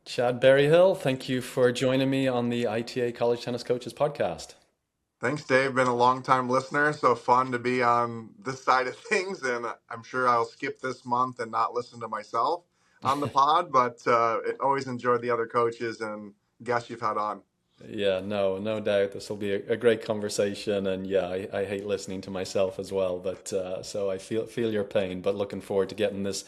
Chad Berryhill, thank you for joining me on the ITA College Tennis Coaches podcast. Thanks, Dave. Been a long time listener, so fun to be on this side of things. And I'm sure I'll skip this month and not listen to myself on the pod, but always enjoyed the other coaches and guests you've had on. Yeah, no doubt this will be a great conversation, and yeah, I hate listening to myself as well. But so I feel your pain, but looking forward to getting this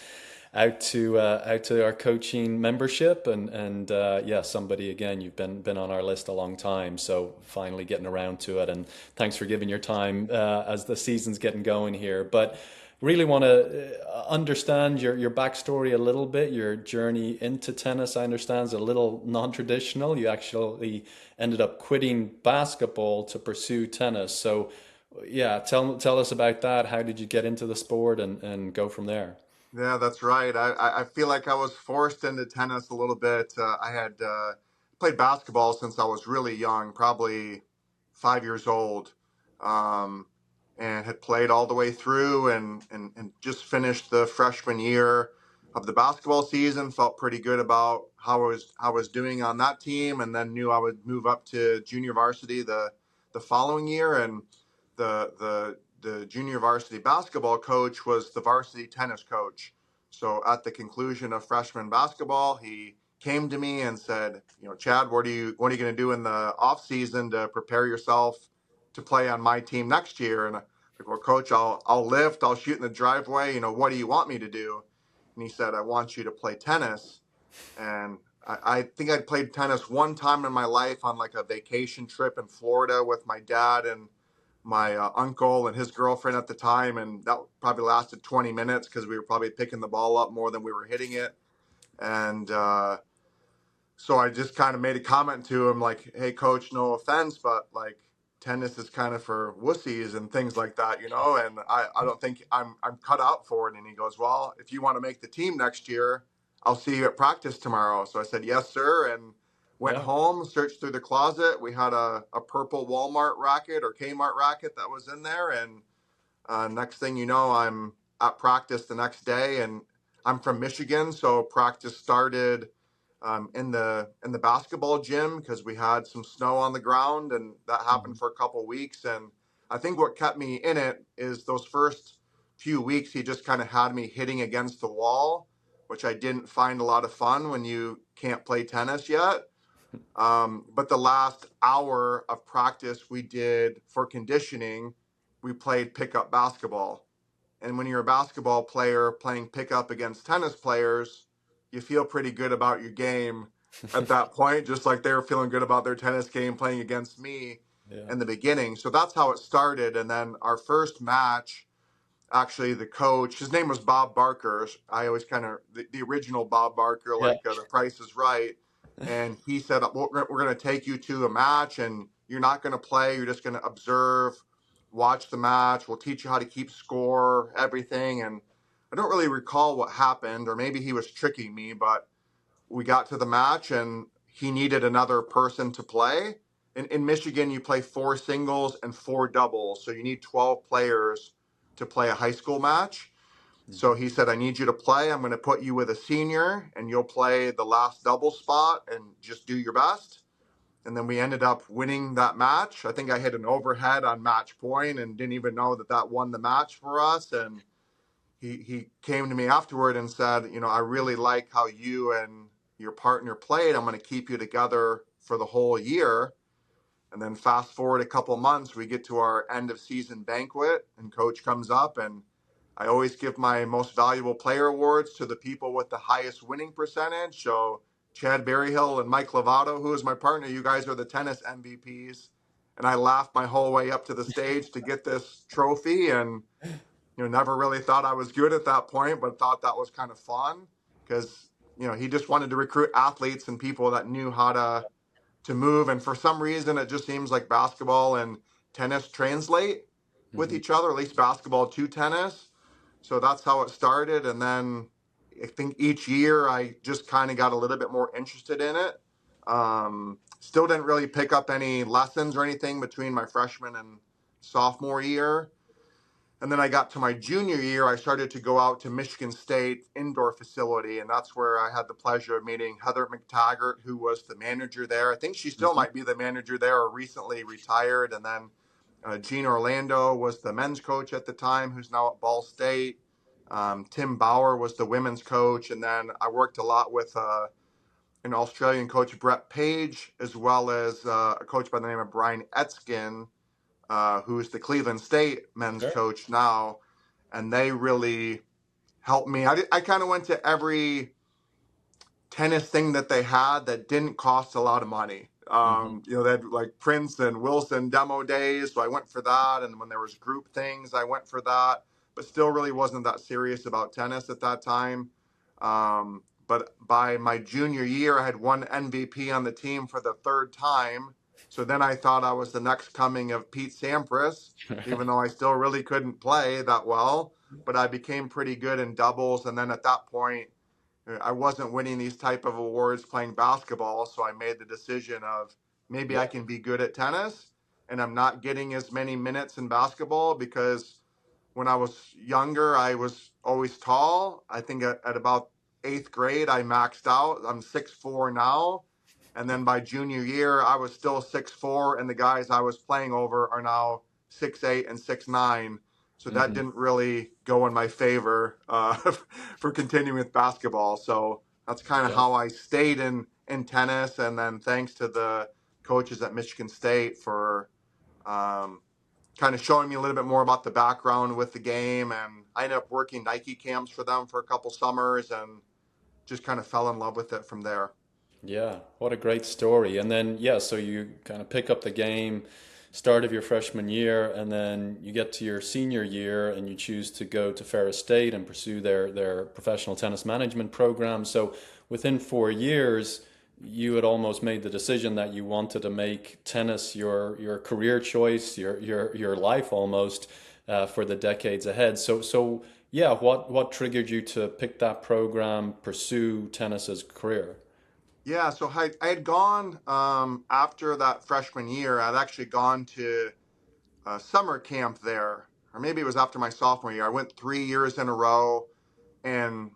out to our coaching membership, and yeah, somebody again, you've been on our list a long time, so finally getting around to it, and thanks for giving your time as the season's getting going here. But really want to understand your backstory a little bit, your journey into tennis. I understand is a little non-traditional. You actually ended up quitting basketball to pursue tennis. So yeah, tell us about that. How did you get into the sport and go from there? Yeah, that's right. I feel like I was forced into tennis a little bit. I had played basketball since I was really young, probably 5 years old, um, and had played all the way through and just finished the freshman year of the basketball season. Felt pretty good about how I was doing on that team, and then knew I would move up to junior varsity the following year. And the junior varsity basketball coach was the varsity tennis coach. So at the conclusion of freshman basketball, he came to me and said, Chad, what are you going to do in the off season to prepare yourself to play on my team next year? And I like, well, coach, I'll lift, I'll shoot in the driveway. What do you want me to do? And he said, I want you to play tennis. And I think I'd played tennis one time in my life on like a vacation trip in Florida with my dad and my uncle and his girlfriend at the time, and that probably lasted 20 minutes because we were probably picking the ball up more than we were hitting it. And so I just kind of made a comment to him like, "Hey, coach, no offense, but like tennis is kind of for wussies and things like that. And I don't think I'm cut out for it." And he goes, "Well, if you want to make the team next year, I'll see you at practice tomorrow." So I said, "Yes, sir," and went Yeah. home, searched through the closet. We had a purple Walmart racket or Kmart racket that was in there, and next thing you know, I'm at practice the next day, and I'm from Michigan, so practice started in the basketball gym because we had some snow on the ground, and that happened Mhm. for a couple of weeks. And I think what kept me in it is those first few weeks, he just kind of had me hitting against the wall, which I didn't find a lot of fun when you can't play tennis yet. But the last hour of practice we did for conditioning, we played pickup basketball. And when you're a basketball player playing pickup against tennis players, you feel pretty good about your game at that point, just like they were feeling good about their tennis game playing against me Yeah. in the beginning. So that's how it started. And then our first match, actually, the coach, his name was Bob Barker. I always kind of, the original Bob Barker, Yeah. like The Price is Right. And he said, we're going to take you to a match, and you're not going to play. You're just going to observe, watch the match. We'll teach you how to keep score, everything. And I don't really recall what happened, or maybe he was tricking me, but we got to the match and he needed another person to play. In Michigan, you play four singles and four doubles. So you need 12 players to play a high school match. So Mhm. he said, I need you to play. I'm going to put you with a senior and you'll play the last double spot and just do your best. And then we ended up winning that match. I think I hit an overhead on match point and didn't even know that won the match for us. And he came to me afterward and said, I really like how you and your partner played. I'm going to keep you together for the whole year. And then fast forward a couple months, we get to our end of season banquet, and coach comes up, and I always give my most valuable player awards to the people with the highest winning percentage. So Chad Berryhill and Mike Lovato, who is my partner, you guys are the tennis MVPs. And I laughed my whole way up to the stage to get this trophy, and never really thought I was good at that point, but thought that was kind of fun because he just wanted to recruit athletes and people that knew how to move. And for some reason, it just seems like basketball and tennis translate with Mhm. each other, at least basketball to tennis. So that's how it started. And then I think each year I just kind of got a little bit more interested in it. Still didn't really pick up any lessons or anything between my freshman and sophomore year. And then I got to my junior year, I started to go out to Michigan State indoor facility, and that's where I had the pleasure of meeting Heather McTaggart, who was the manager there. I think she still Hmm. might be the manager there, or recently retired. And then Gene Orlando was the men's coach at the time, who's now at Ball State. Tim Bauer was the women's coach, and then I worked a lot with an Australian coach, Brett Page, as well as a coach by the name of Brian Etzkin, who's the Cleveland State men's Sure. coach now, and they really helped me. I kind of went to every tennis thing that they had that didn't cost a lot of money. Hmm. They had like Prince and Wilson demo days, so I went for that. And when there was group things, I went for that. But still, really wasn't that serious about tennis at that time. But by my junior year, I had won MVP on the team for the third time. So then I thought I was the next coming of Pete Sampras, even though I still really couldn't play that well. But I became pretty good in doubles, and then at that point, I wasn't winning these type of awards playing basketball, so I made the decision of maybe I Yeah. can be good at tennis, and I'm not getting as many minutes in basketball because when I was younger, I was always tall. I think at about eighth grade, I maxed out. I'm 6'4" now. And then by junior year, I was still 6'4", and the guys I was playing over are now 6'8" and 6'9". So that Hmm. didn't really go in my favor for continuing with basketball. So that's kind of Yeah. how I stayed in tennis. And then thanks to the coaches at Michigan State for um, kind of showing me a little bit more about the background with the game. And I ended up working Nike camps for them for a couple summers and just kind of fell in love with it from there. Yeah, what a great story. And then, yeah, so you kind of pick up the game, start of your freshman year, and then you get to your senior year and you choose to go to Ferris State and pursue their professional tennis management program. So within 4 years, you had almost made the decision that you wanted to make tennis your career choice, your life almost for the decades ahead. So yeah, what triggered you to pick that program, pursue tennis as a career? Yeah, so I had gone after that freshman year. I'd actually gone to a summer camp there, or maybe it was after my sophomore year. I went 3 years in a row, and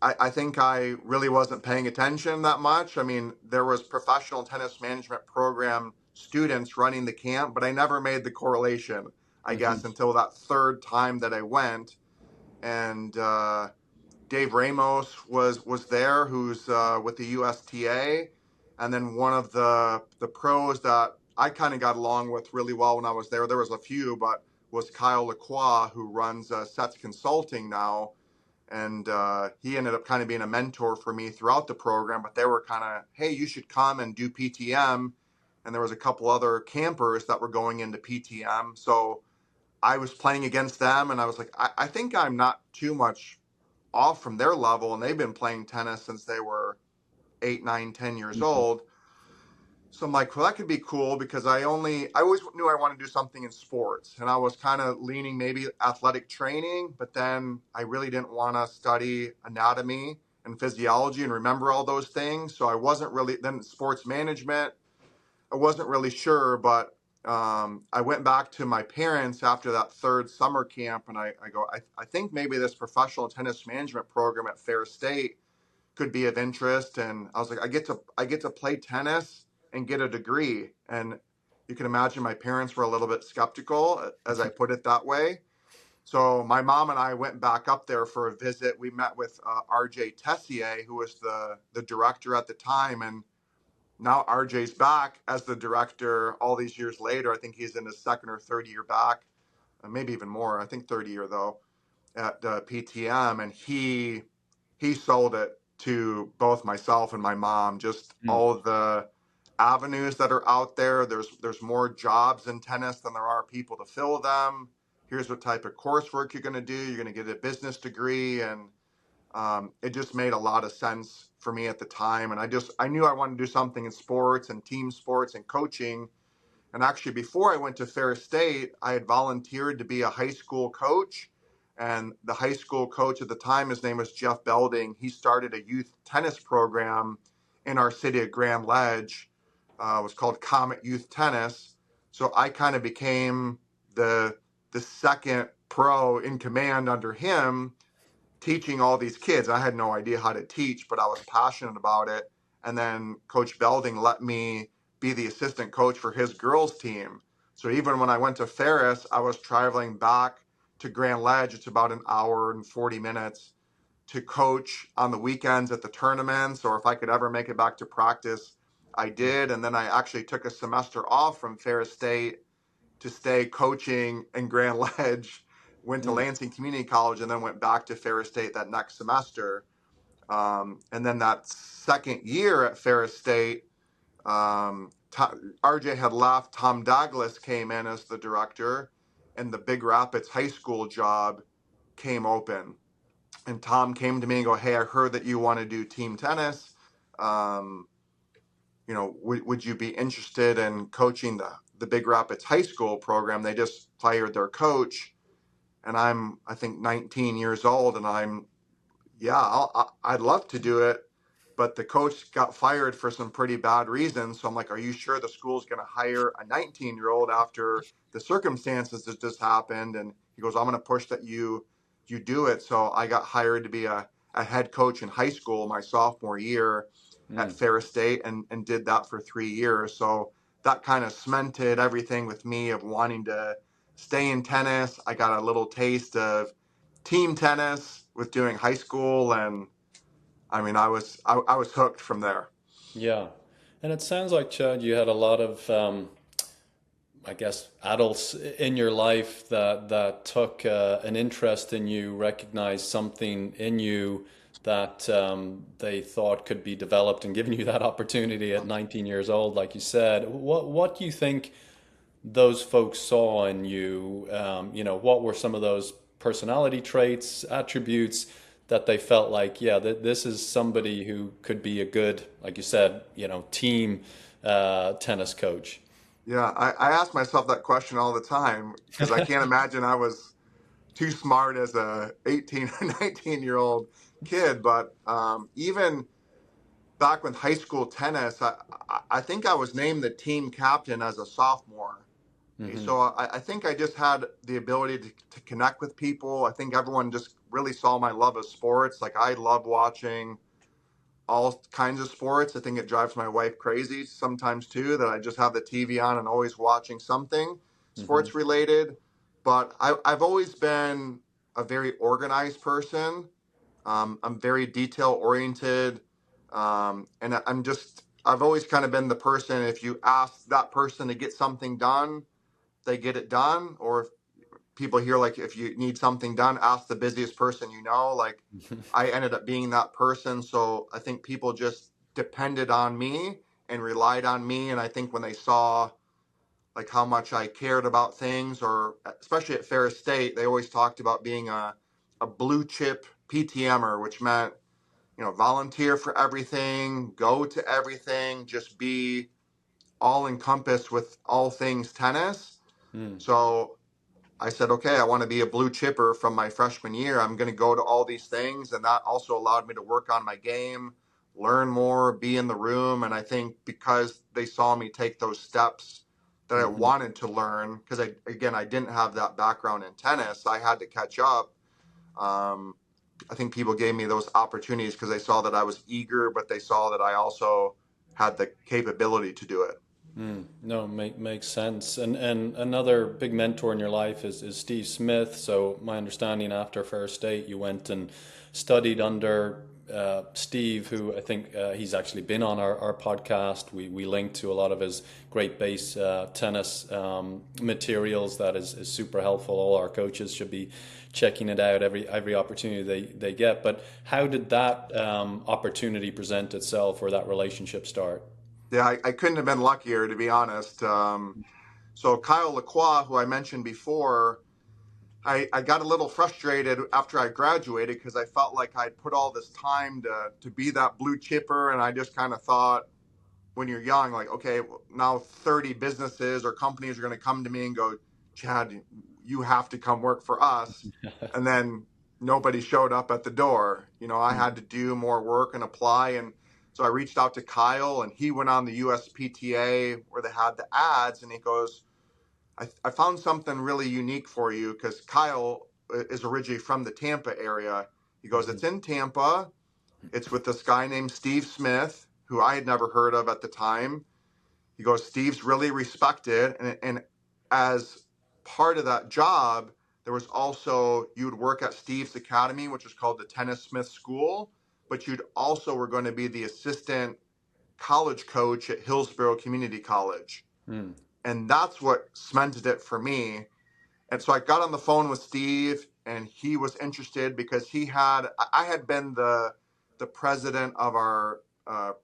I think I really wasn't paying attention that much. I mean, there was professional tennis management program students running the camp, but I never made the correlation, I Hmm. guess, until that third time that I went. And Dave Ramos was there, who's with the USTA, and then one of the pros that I kind of got along with really well when I was there. There was a few, but was Kyle Lacroix, who runs Sets Consulting now, and he ended up kind of being a mentor for me throughout the program. But they were kind of, hey, you should come and do PTM, and there was a couple other campers that were going into PTM, so I was playing against them, and I was like, I think I'm not too much off from their level, and they've been playing tennis since they were 8, 9, 10 years Hmm. old. So I'm like, well, that could be cool because I always knew I wanted to do something in sports, and I was kind of leaning maybe athletic training, but then I really didn't want to study anatomy and physiology and remember all those things. So I wasn't really then sports management. I wasn't really sure, but I went back to my parents after that third summer camp, and I go, I think maybe this professional tennis management program at Fair State could be of interest. And I was like, I get to play tennis and get a degree. And you can imagine my parents were a little bit skeptical, as I put it that way. So my mom and I went back up there for a visit. We met with RJ Tessier, who was the director at the time, and now RJ's back as the director all these years later. I think he's in his second or third year back, maybe even more. I think third year though at PTM, and he sold it to both myself and my mom. Just all of the avenues that are out there. There's more jobs in tennis than there are people to fill them. Here's what type of coursework you're going to do. You're going to get a business degree, and it just made a lot of sense for me at the time. And I knew I wanted to do something in sports and team sports and coaching. And actually, before I went to Ferris State, I had volunteered to be a high school coach. And the high school coach at the time, his name was Jeff Belding. He started a youth tennis program in our city of Grand Ledge. It was called Comet Youth Tennis. So I kind of became the second pro in command under him, teaching all these kids. I had no idea how to teach, but I was passionate about it. And then Coach Belding let me be the assistant coach for his girls team. So even when I went to Ferris, I was traveling back to Grand Ledge. It's about an hour and 40 minutes to coach on the weekends at the tournaments, or if I could ever make it back to practice, I did. And then I actually took a semester off from Ferris State to stay coaching in Grand Ledge, went to Mm. Lansing Community College, and then went back to Ferris State that next semester. And then that second year at Ferris State, RJ had left. Tom Douglas came in as the director, and the Big Rapids high school job came open. And Tom came to me and go, "Hey, I heard that you want to do team tennis. Um, would you be interested in coaching the Big Rapids high school program? They just fired their coach, and I think 19 years old, and yeah, I'd love to do it, but the coach got fired for some pretty bad reasons. So I'm like, are you sure the school's going to hire a 19-year-old after the circumstances that just happened? And he goes, I'm going to push that you do it. So I got hired to be a head coach in high school my sophomore year at Mm. Ferris State, and did that for 3 years. So that kind of cemented everything with me of wanting to stay in tennis. I got a little taste of team tennis with doing high school, and I mean, I was hooked from there. Yeah. And it sounds like, Chad, you had a lot of, I guess, adults in your life that took an interest in you, recognized something in you that they thought could be developed, and given you that opportunity at 19 years old, like you said. What do you think those folks saw in you? What were some of those personality traits, attributes that they felt like, yeah, this is somebody who could be a good, like you said, team tennis coach? Yeah, I ask myself that question all the time because I can't imagine I was too smart as a 18 or 19-year-old kid. But even back with high school tennis, I think I was named the team captain as a sophomore. Hmm. So I think I just had the ability to connect with people. I think everyone just really saw my love of sports. Like, I love watching all kinds of sports. I think it drives my wife crazy sometimes too, that I just have the TV on and always watching something Hmm. sports related. But I've always been a very organized person. I'm very detail oriented. And I've always kind of been the person, if you ask that person to get something done, they get it done. Or if people hear, like, if you need something done, ask the busiest person you know. Like, I ended up being that person. So I think people just depended on me and relied on me. And I think when they saw like how much I cared about things, or especially at Ferris State, they always talked about being a blue chip PTMer, which meant, volunteer for everything, go to everything, just be all encompassed with all things tennis. Mm. So I said, okay, I want to be a blue chipper from my freshman year. I'm going to go to all these things. And that also allowed me to work on my game, learn more, be in the room. And I think because they saw me take those steps that I Hmm. wanted to learn, because I didn't have that background in tennis, I had to catch up. Um, I think people gave me those opportunities because they saw that I was eager, but they saw that I also had the capability to do it. Mm. No, makes sense. And another big mentor in your life is Steve Smith. So my understanding, after Fair State, you went and studied under Steve, who I think he's actually been on our podcast. We linked to a lot of his great base tennis materials. That is super helpful. All our coaches should be checking it out every opportunity they get. But how did that opportunity present itself, or that relationship start? Yeah, I couldn't have been luckier, to be honest. So Kyle Lacroix, who I mentioned before, I got a little frustrated after I graduated because I felt like I'd put all this time to be that blue chipper. And I just kind of thought, when you're young, like, okay, well, now 30 businesses or companies are going to come to me and go, Chad, you have to come work for us. And then nobody showed up at the door. I had to do more work and apply. And so I reached out to Kyle, and he went on the USPTA where they had the ads, and he goes, I found something really unique for you, because Kyle is originally from the Tampa area. He goes, Mhm. it's in Tampa. It's with this guy named Steve Smith, who I had never heard of at the time. He goes, Steve's really respected. And as part of that job, there was also, you would work at Steve's Academy, which is called the Tennis Smith School, but you'd also were going to be the assistant college coach at Hillsborough Community College. Mm. And that's what cemented it for me. And so I got on the phone with Steve, and he was interested because I had been the president of our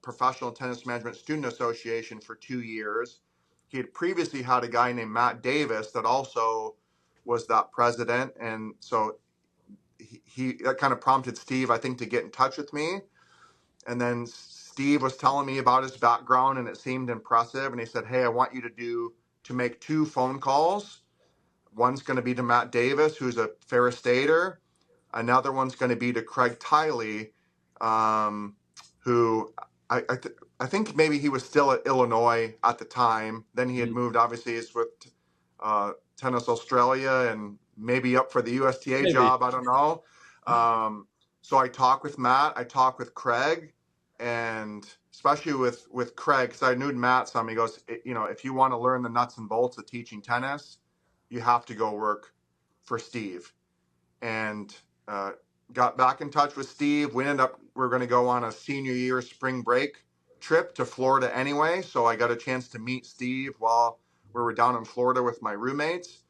Professional Tennis Management Student Association for 2 years. He had previously had a guy named Matt Davis that also was that president. And so he that kind of prompted Steve, I think, to get in touch with me. And then Steve was telling me about his background, and it seemed impressive. And he said, hey, I want you to make 2 phone calls. One's going to be to Matt Davis, who's a Ferris Stater. Another one's going to be to Craig Tiley, who I think maybe he was still at Illinois at the time. Then he had Mm. moved, obviously, he's with Tennis Australia and maybe up for the USTA Maybe. job. I don't know. So I talked with Matt. I talked with Craig, and especially with Craig, because I knew Matt some. He goes, if you want to learn the nuts and bolts of teaching tennis, you have to go work for Steve. And uh, got back in touch with Steve. We're going to go on a senior year spring break trip to Florida anyway. So I got a chance to meet Steve while we were down in Florida with my roommates.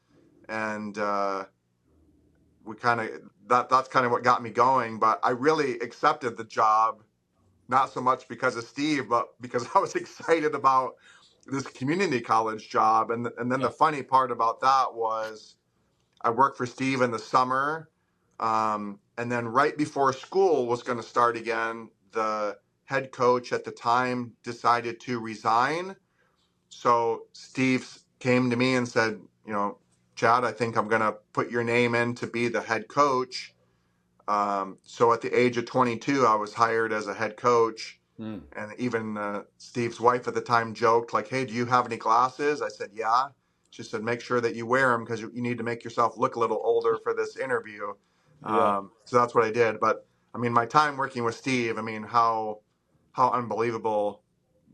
And we kind of, that's kind of what got me going. But I really accepted the job, not so much because of Steve, but because I was excited about this community college job. And then Yeah. the funny part about that was I worked for Steve in the summer. And then right before school was going to start again, the head coach at the time decided to resign. So Steve came to me and said, Chad, I think I'm going to put your name in to be the head coach. So at the age of 22, I was hired as a head coach. Mm. And even Steve's wife at the time joked, like, hey, do you have any glasses? I said, yeah. She said, make sure that you wear them because you need to make yourself look a little older for this interview. Yeah. So that's what I did. But I mean, my time working with Steve, I mean, how unbelievable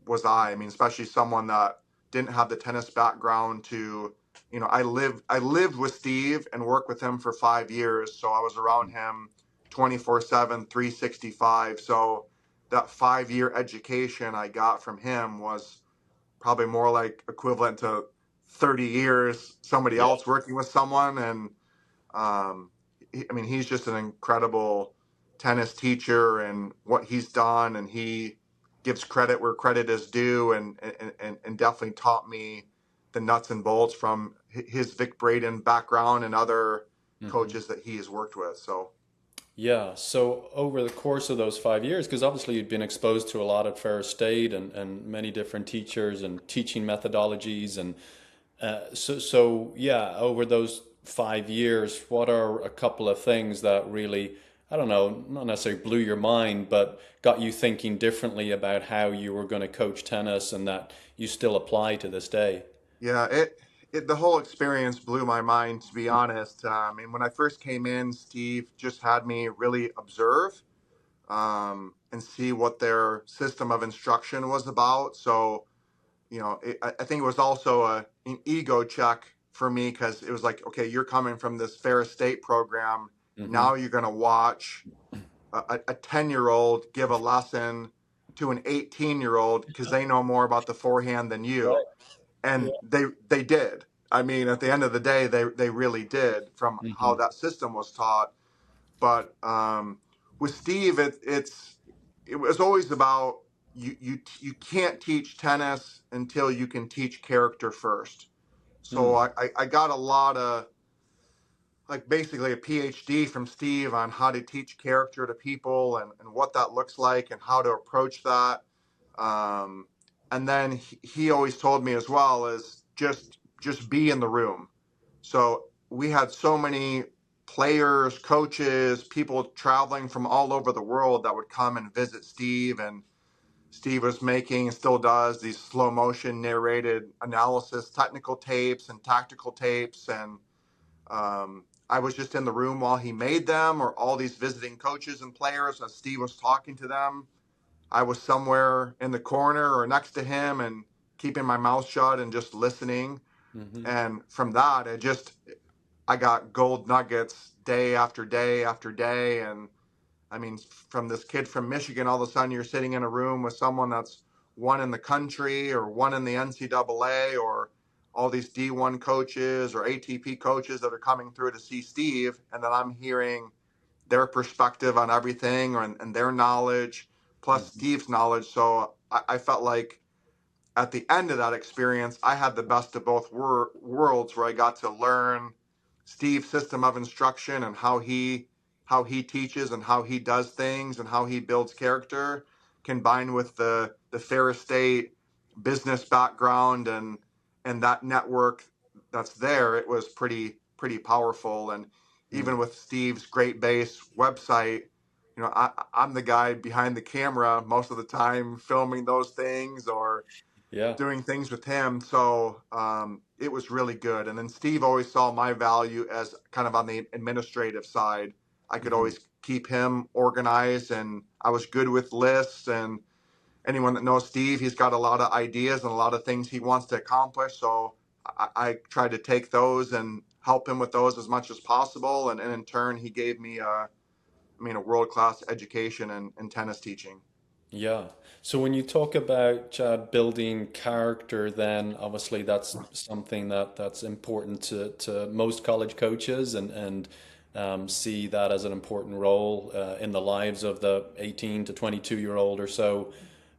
was I? I mean, especially someone that didn't have the tennis background to, I lived with Steve and worked with him for 5 years. So I was around him 24/7, 365. So that 5 year education I got from him was probably more like equivalent to 30 years somebody Yeah. else working with someone. And um, I mean, he's just an incredible tennis teacher and what he's done, and he gives credit where credit is due, and definitely taught me the nuts and bolts from his Vic Braden background and other Hmm. coaches that he has worked with. So Yeah. So over the course of those 5 years, because obviously you'd been exposed to a lot at Ferris State and many different teachers and teaching methodologies and so yeah, over those 5 years, what are a couple of things that really, I don't know, not necessarily blew your mind, but got you thinking differently about how you were going to coach tennis and that you still apply to this day? yeah, the whole experience blew my mind, to be honest. I mean, when I first came in, Steve just had me really observe and see what their system of instruction was about. So, I think it was also an ego check for me, because it was like, okay, you're coming from this Ferris State program. Hmm. Now you're going to watch a 10-year-old give a lesson to an 18-year-old because they know more about the forehand than you. Right. Yeah. And they did. I mean, at the end of the day, they really did, from how Hmm. that system was taught. But with Steve, it was always about, you can't teach tennis until you can teach character first. So Mm. I got a lot of, like, basically a PhD from Steve on how to teach character to people, and what that looks like and how to approach that. Um, and then he always told me as well, is just be in the room. So we had so many players, coaches, people traveling from all over the world that would come and visit Steve. And Steve was making and still does these slow motion narrated analysis, technical tapes and tactical tapes. And I was just in the room while he made them, or all these visiting coaches and players as Steve was talking to them. I was somewhere in the corner or next to him and keeping my mouth shut and just listening. Hmm. And from that, I got gold nuggets day after day after day. And I mean, from this kid from Michigan, all of a sudden you're sitting in a room with someone that's one in the country or one in the NCAA, or all these D1 coaches or ATP coaches that are coming through to see Steve. And then I'm hearing their perspective on everything, and their knowledge plus Hmm. Steve's knowledge. So I felt like at the end of that experience, I had the best of both worlds, where I got to learn Steve's system of instruction and how he teaches and how he does things and how he builds character, combined with the Ferris State business background and that network that's there. It was pretty powerful. And even with Steve's great base website, I'm the guy behind the camera most of the time filming those things or Yeah. doing things with him. So it was really good. And then Steve always saw my value as kind of on the administrative side. I could Hmm. always keep him organized, and I was good with lists. And anyone that knows Steve, he's got a lot of ideas and a lot of things he wants to accomplish. So I tried to take those and help him with those as much as possible. And in turn, he gave me a world-class education in tennis teaching. Yeah. So when you talk about Chad building character, then obviously that's something that's important to most college coaches, and see that as an important role in the lives of the 18 to 22-year-old or so.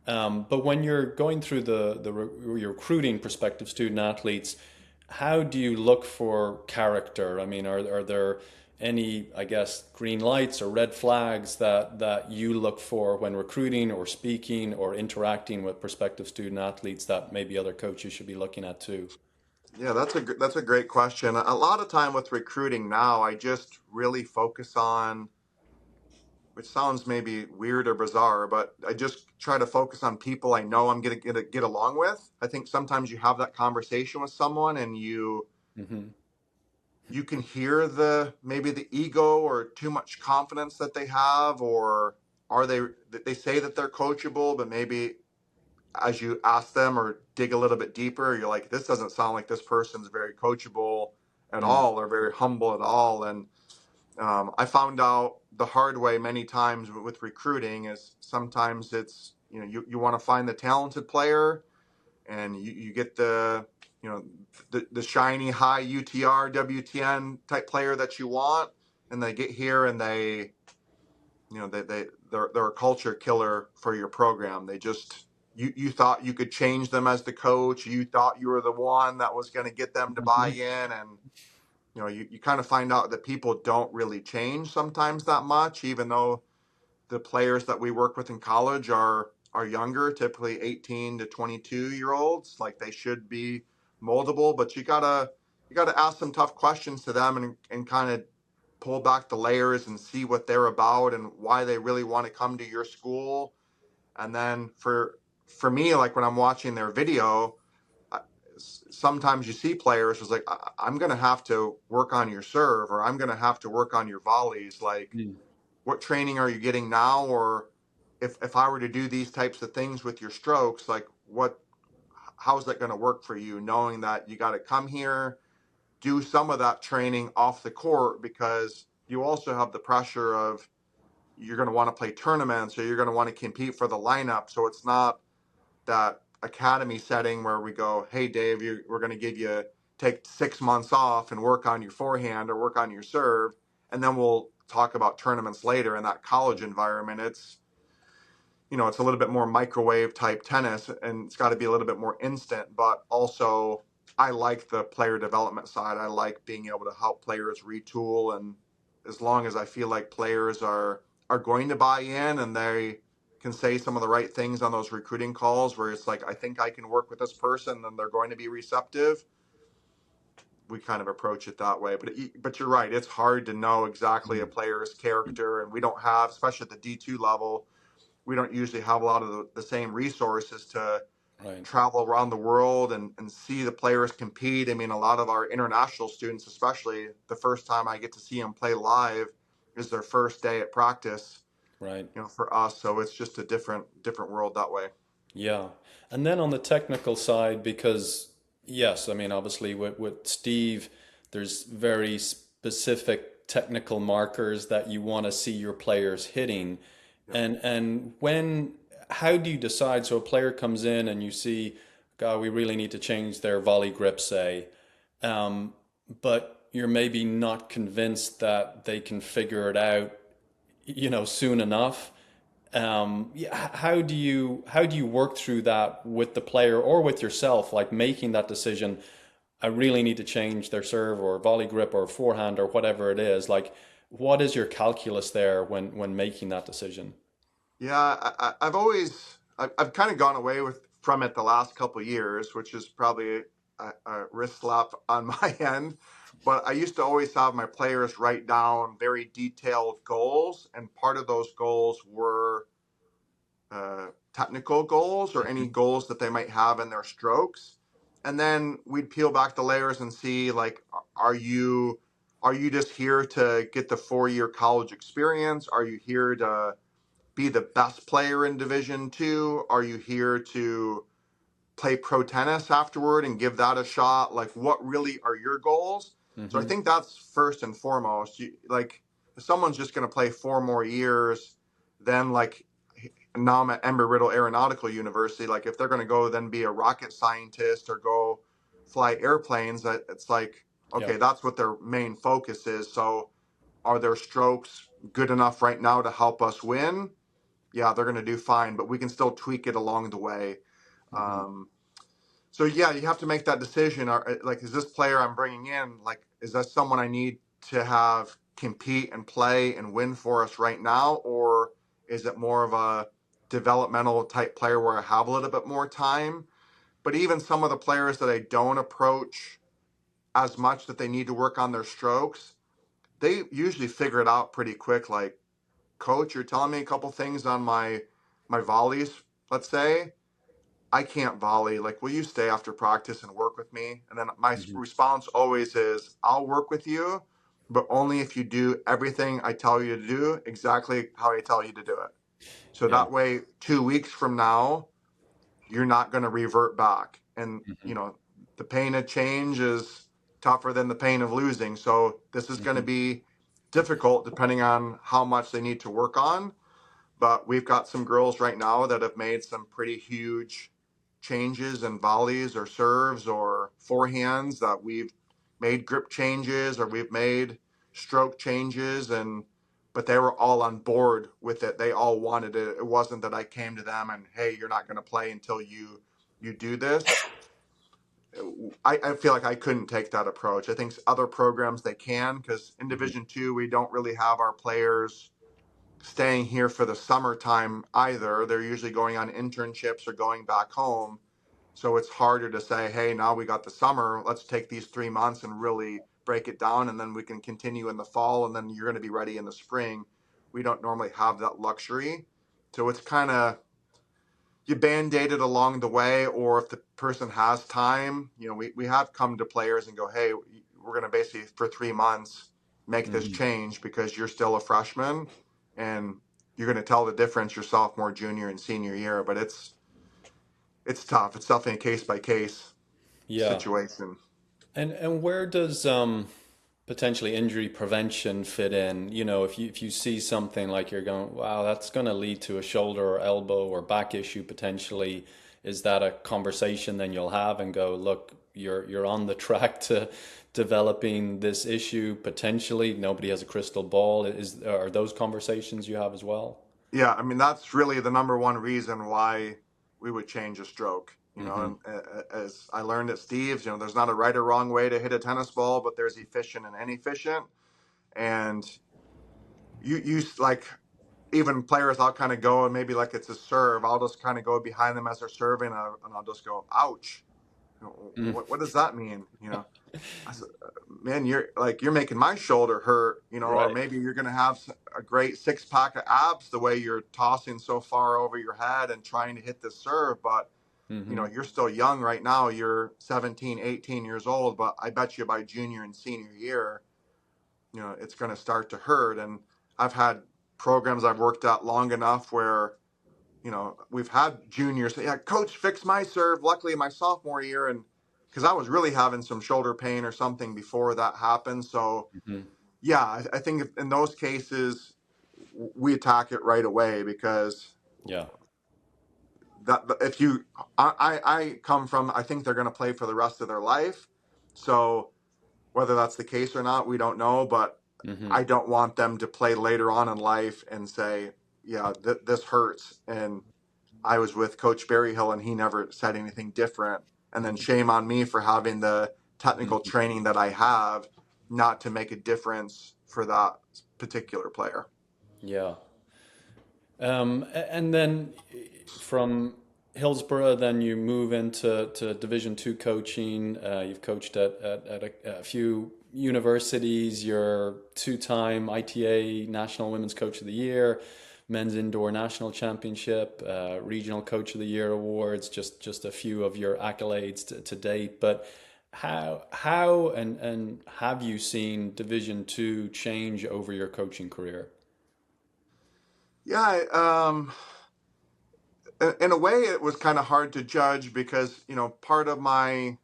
But when you're going through your recruiting prospective student athletes, how do you look for character? I mean, are there any, I guess, green lights or red flags that you look for when recruiting or speaking or interacting with prospective student athletes that maybe other coaches should be looking at too? Yeah, that's a great question. A lot of time with recruiting now, I just really focus on, which sounds maybe weird or bizarre, but I just try to focus on people I know I'm gonna get along with. I think sometimes you have that conversation with someone and Hmm. you can hear the maybe the ego or too much confidence that they have, or are they say that they're coachable, but maybe as you ask them or dig a little bit deeper, you're like, this doesn't sound like this person's very coachable at Mm. all or very humble at all. And I found out the hard way many times with recruiting is sometimes it's, you want to find the talented player, and you get the shiny high UTR WTN type player that you want, and they get here and they're a culture killer for your program. They just, you thought you could change them as the coach. You thought you were the one that was going to get them to buy Mhm. in. And you kind of find out that people don't really change sometimes that much, even though the players that we work with in college are younger, typically 18 to 22 year olds. Like, they should be moldable, but you gotta ask some tough questions to them, and kind of pull back the layers and see what they're about and why they really want to come to your school. And then for me, like when I'm watching their video, sometimes you see players was like, I'm going to have to work on your serve, or I'm going to have to work on your volleys. Like, Mm. what training are you getting now? Or if I were to do these types of things with your strokes, like how's that going to work for you, knowing that you got to come here, do some of that training off the court, because you also have the pressure of, you're going to want to play tournaments, or you're going to want to compete for the lineup. So it's not that academy setting where we go, hey, Dave, we're going to give you take 6 months off and work on your forehand or work on your serve, and then we'll talk about tournaments later. In that college environment, it's a little bit more microwave type tennis, and it's got to be a little bit more instant. But also, I like the player development side. I like being able to help players retool, and as long as I feel like players are going to buy in, and they can say some of the right things on those recruiting calls where it's like, I think I can work with this person, then they're going to be receptive. We kind of approach it that way. But you're right, it's hard to know exactly a Mm. player's character, and we don't have, especially at the D2 level, we don't usually have a lot of the same resources to Right. travel around the world and see the players compete. I mean, a lot of our international students, especially, the first time I get to see them play live is their first day at practice, Right. for us. So it's just a different world that way. Yeah. And then on the technical side, because yes, I mean, obviously with Steve, there's very specific technical markers that you want to see your players hitting. Yeah. And how do you decide? So a player comes in and you see, God, we really need to change their volley grip, say, um, but you're maybe not convinced that they can figure it out, soon enough. Yeah, how do you work through that with the player or with yourself, like making that decision? I really need to change their serve or volley grip or forehand or whatever it is. Like, what is your calculus there when making that decision? Yeah, I've kind of gone away from it the last couple of years, which is probably a wrist slap on my end. But I used to always have my players write down very detailed goals, and part of those goals were technical goals or any Mhm. goals that they might have in their strokes. And then we'd peel back the layers and see, like, are you just here to get the 4 year college experience? Are you here to be the best player in Division Two? Are you here to play pro tennis afterward and give that a shot? Like, what really are your goals? So I Mhm. think that's first and foremost. Like, if someone's just going to play 4 more years, then, like, now I'm at Embry-Riddle Aeronautical University. Like, if they're going to go then be a rocket scientist or go fly airplanes, that it's like, Yeah. okay, that's what their main focus is. So are their strokes good enough right now to help us win? Yeah, they're going to do fine, but we can still tweak it along the way. Mhm. Um, so yeah, you have to make that decision. Like, is this player I'm bringing in, like, is that someone I need to have compete and play and win for us right now, or is it more of a developmental type player where I have a little bit more time? But even some of the players that I don't approach as much that they need to work on their strokes, they usually figure it out pretty quick. Like, coach, you're telling me a couple things on my volleys, let's say. I can't volley. Like, will you stay after practice and work with me? And then my Mhm. response always is, I'll work with you, but only if you do everything I tell you to do exactly how I tell you to do it. So Yeah. that way, 2 weeks from now, you're not going to revert back. And, Mhm. the pain of change is tougher than the pain of losing. So this is going to Mhm. be difficult depending on how much they need to work on. But we've got some girls right now that have made some pretty huge changes in volleys or serves or forehands, that we've made grip changes or we've made stroke changes, and but they were all on board with it. They all wanted it. It wasn't that I came to them and, hey, you're not going to play until you do this. I feel like I couldn't take that approach. I think other programs they can, because in Mhm. Division Two we don't really have our players staying here for the summertime either. They're usually going on internships or going back home. So it's harder to say, hey, now we got the summer. Let's take these 3 months and really break it down. And then we can continue in the fall. And then you're going to be ready in the spring. We don't normally have that luxury. So it's kind of, you band-aid it along the way. Or if the person has time, we have come to players and go, hey, we're going to basically for 3 months make this Mhm. change because you're still a freshman, and you're going to tell the difference your sophomore, junior, and senior year. But it's tough. It's definitely a case by case Yeah. situation. And where does potentially injury prevention fit in? If you see something like you're going, wow, that's going to lead to a shoulder or elbow or back issue potentially, is that a conversation then you'll have and go, look, you're on the track to developing this issue potentially. Nobody has a crystal ball. Are those conversations you have as well? Yeah, I mean, that's really the number one reason why we would change a stroke. Hmm. And as I learned at Steve's, there's not a right or wrong way to hit a tennis ball, but there's efficient and inefficient. And you like, even players, I'll kind of go and maybe like it's a serve, I'll just kind of go behind them as they're serving, and I'll just go, ouch. Mm. What does that mean? I said, man, you're making my shoulder hurt, or Right. maybe you're going to have a great six pack of abs the way you're tossing so far over your head and trying to hit the serve. But, Mm-hmm. you're still young right now. You're 17, 18 years old, but I bet you by junior and senior year, it's going to start to hurt. And I've had programs I've worked at long enough where, we've had juniors say, yeah, coach, fix my serve. Luckily, my sophomore year, and because I was really having some shoulder pain or something before that happened. So, Mm-hmm. yeah, I think in those cases, we attack it right away because Yeah. that if you, I come from, I think they're going to play for the rest of their life. So, whether that's the case or not, we don't know. But Mm-hmm. I don't want them to play later on in life and say, yeah, this hurts. And I was with Coach Berryhill and he never said anything different. And then shame on me for having the technical Mm-hmm. training that I have not to make a difference for that particular player. Yeah. And then from Hillsborough, then you move into Division Two coaching. You've coached at a few universities. You're two-time ITA National Women's Coach of the Year, Men's Indoor National Championship, Regional Coach of the Year awards. Just a few of your accolades to date. But how and have you seen Division Two change over your coaching career? Yeah, in a way, it was kind of hard to judge because part of my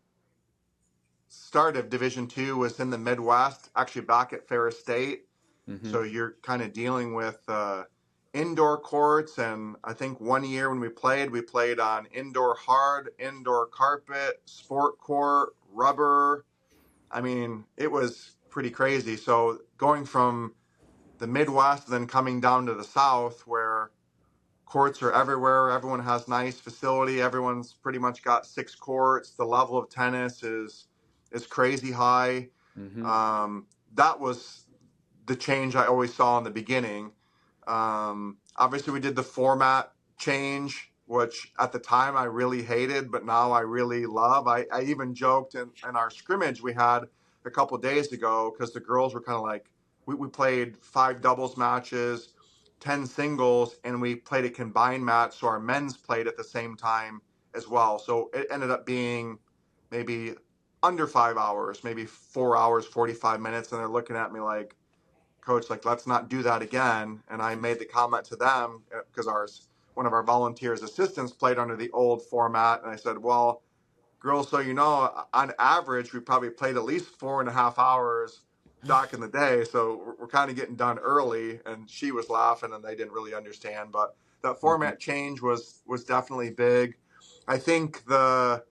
start of Division Two was in the Midwest, actually back at Ferris State. Mm-hmm. So you're kind of dealing with indoor courts, and I think one year when we played on indoor hard, indoor carpet, sport court, rubber. I mean, it was pretty crazy. So going from the Midwest, then coming down to the South, where courts are everywhere, everyone has nice facility, everyone's pretty much got six courts. The level of tennis is crazy high. Mm-hmm. That was the change I always saw in the beginning. Obviously, we did the format change, which at the time I really hated, but now I really love. I even joked in our scrimmage we had a couple of days ago because the girls were kind of like, we played 5 doubles matches, 10 singles, and we played a combined match. So our men's played at the same time as well. So it ended up being maybe under 5 hours, maybe 4 hours, 45 minutes. And they're looking at me like, coach, like, let's not do that again. And I made the comment to them because one of our volunteers assistants played under the old format. And I said, well, girls, so on average, we probably played at least 4.5 hours back in the day. So we're kind of getting done early. And she was laughing and they didn't really understand. But that Mm-hmm. format change was definitely big. I think the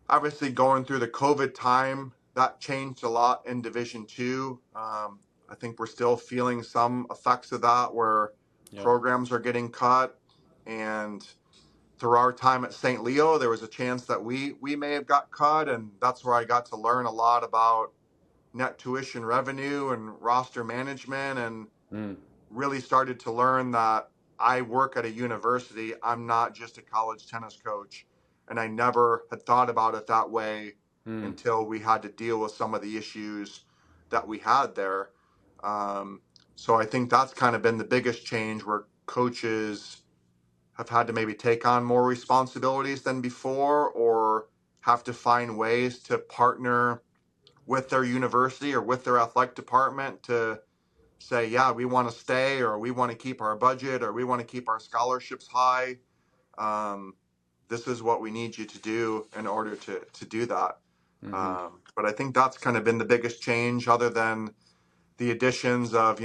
obviously going through the COVID time, that changed a lot in Division Two. I think we're still feeling some effects of that where Yep. programs are getting cut. And through our time at St. Leo, there was a chance that we may have got cut. And that's where I got to learn a lot about net tuition revenue and roster management and Mm. really started to learn that I work at a university. I'm not just a college tennis coach. And I never had thought about it that way Mm. until we had to deal with some of the issues that we had there. Um, so I think that's kind of been the biggest change where coaches have had to maybe take on more responsibilities than before or have to find ways to partner with their university or with their athletic department to say, yeah, we want to stay or we want to keep our budget or we want to keep our scholarships high. Um, this is what we need you to do in order to do that. Mm-hmm. But I think that's kind of been the biggest change other than the additions of,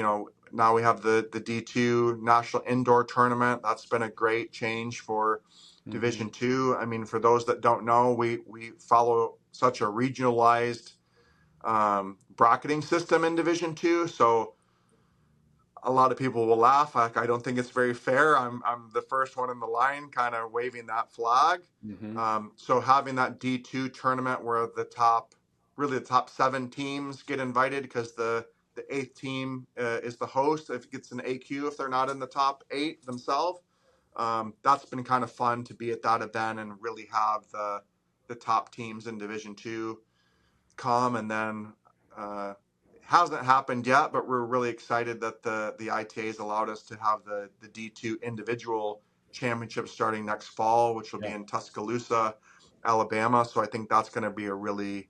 now we have the D2 National Indoor Tournament. That's been a great change for Mm-hmm. Division Two. I mean, for those that don't know, we follow such a regionalized bracketing system in Division Two. So a lot of people will laugh. Like, I don't think it's very fair. I'm the first one in the line, kind of waving that flag. Mm-hmm. So having that D2 tournament where really the top 7 teams get invited because the eighth team is the host. If it gets an AQ, if they're not in the top 8 themselves, that's been kind of fun to be at that event and really have the top teams in Division II come, and then it hasn't happened yet, but we're really excited that the ITAs allowed us to have the D2 individual championship starting next fall, which will be Yeah. in Tuscaloosa, Alabama. So I think that's going to be a really